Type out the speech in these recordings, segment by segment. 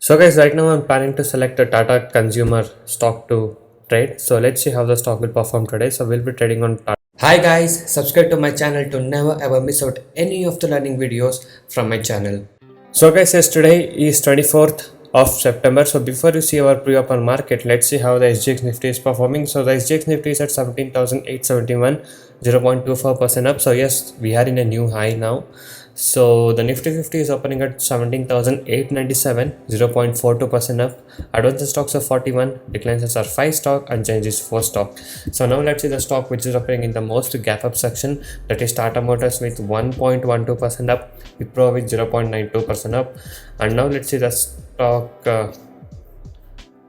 So guys, right now I'm planning to select a Tata consumer stock to trade. So let's see how the stock will perform today. So we'll be trading on Tata. Hi guys, subscribe to my channel to never ever miss out any of the learning videos from my channel. So guys, yes, today is 24th of September. So before you see our pre-open market, let's see how the SGX Nifty is performing. So the SGX Nifty is at 17,871, 0.24% up. So yes, we are in a new high now. So the Nifty 50 is opening at 17,897, 0.42% up. Advanced stocks are 41, declines are 5 stock, and changes 4 stock. So now let's see the stock which is opening in the most gap up section, that is Tata Motors with 1.12% up, Wipro with 0.92% up. And now let's see the stock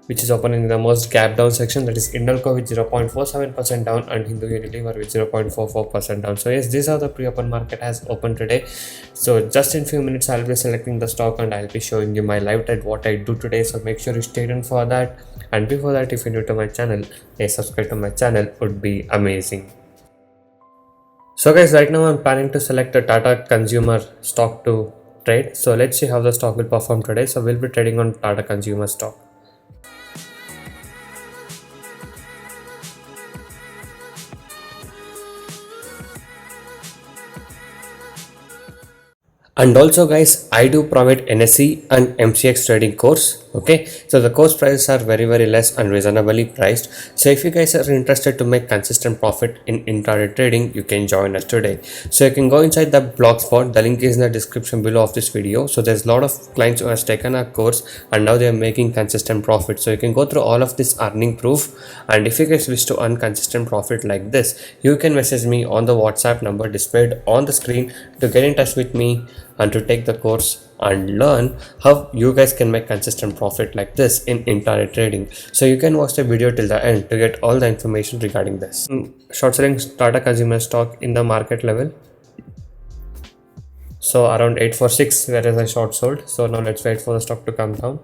which is opening in the most gap down section, that is Indelco with 0.47% down and Hindu Unilever with 0.44% down. So yes, these are the pre-open market has opened today. So just in few minutes I'll be selecting the stock and I'll be showing you my live trade what I do today. So make sure you stay tuned for that. And before that, if you're new to my channel, a subscribe to my channel would be amazing. So guys, right now I'm planning to select a Tata consumer stock to trade. So let's see how the stock will perform today. So we'll be trading on Tata consumer stock. And also guys, I do provide NSE and MCX trading course. Okay, so the course prices are very less and reasonably priced. So if you guys are interested to make consistent profit in intraday trading, you can join us today. So you can go inside the blogspot, the link is in the description below of this video. So there's a lot of clients who has taken our course and now they are making consistent profit. So you can go through all of this earning proof, and if you guys wish to earn consistent profit like this, you can message me on the WhatsApp number displayed on the screen to get in touch with me and to take the course and learn how you guys can make consistent profit like this in intraday trading. So you can watch the video till the end to get all the information regarding this. Short selling Tata consumer stock in the market level. So around 846, where is I short sold. So now let's wait for the stock to come down.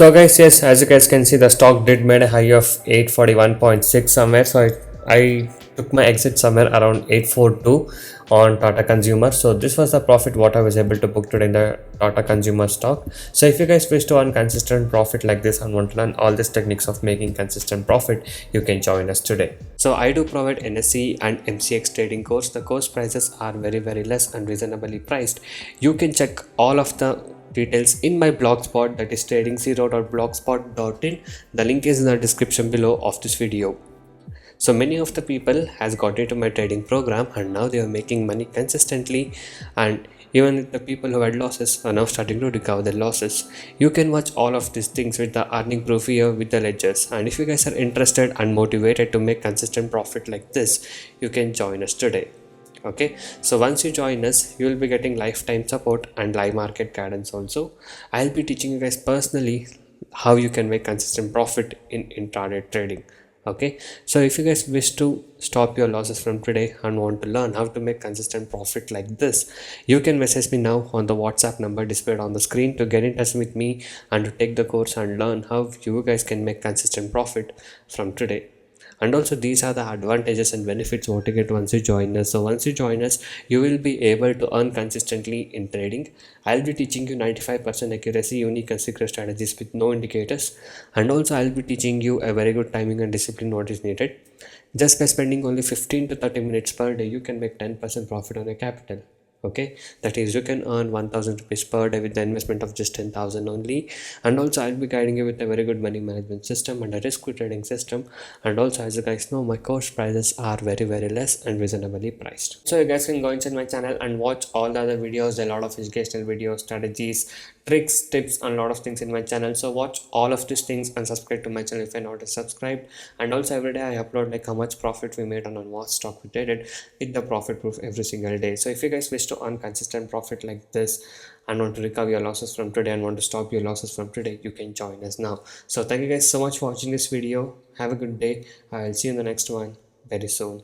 So guys, yes, as you guys can see, the stock did made a high of 841.6 somewhere. So I took my exit somewhere around 842 on Tata Consumer. So this was the profit what I was able to book today in the Tata Consumer stock. So if you guys wish to earn consistent profit like this and want to learn all these techniques of making consistent profit, you can join us today. So I do provide NSE and MCX trading course. The course prices are very less and reasonably priced. You can check all of the details in my blogspot, that is trading0.blogspot.in. the link is in the description below of this video. So many of the people has got into my trading program and now they are making money consistently, and even the people who had losses are now starting to recover their losses. You can watch all of these things with the earning proof here with the ledgers, and if you guys are interested and motivated to make consistent profit like this, you can join us today. Okay, so once you join us, you will be getting lifetime support and live market guidance also. I'll be teaching you guys personally how you can make consistent profit in intraday trading. Okay, so if you guys wish to stop your losses from today and want to learn how to make consistent profit like this, you can message me now on the WhatsApp number displayed on the screen to get in touch with me and to take the course and learn how you guys can make consistent profit from today. And also these are the advantages and benefits what you get once you join us. So once you join us, you will be able to earn consistently in trading. I'll be teaching you 95% accuracy unique and secret strategies with no indicators, and also I'll be teaching you a very good timing and discipline what is needed. Just by spending only 15 to 30 minutes per day, you can make 10% profit on your capital. Okay, that is, you can earn 1000 rupees per day with the investment of just 10,000 only. And also I'll be guiding you with a very good money management system and a risk trading system. And also, as you guys know, my course prices are very less and reasonably priced. So you guys can go inside my channel and watch all the other videos, a lot of educational videos, strategies, tricks, tips, and a lot of things in my channel. So watch all of these things and subscribe to my channel if you're not subscribed. And also every day I upload like how much profit we made on what stock we traded with the profit proof every single day. So if you guys wish to earn consistent profit like this and want to recover your losses from today and want to stop your losses from today, you can join us now. So thank you guys so much for watching this video. Have a good day. I'll see you in the next one very soon.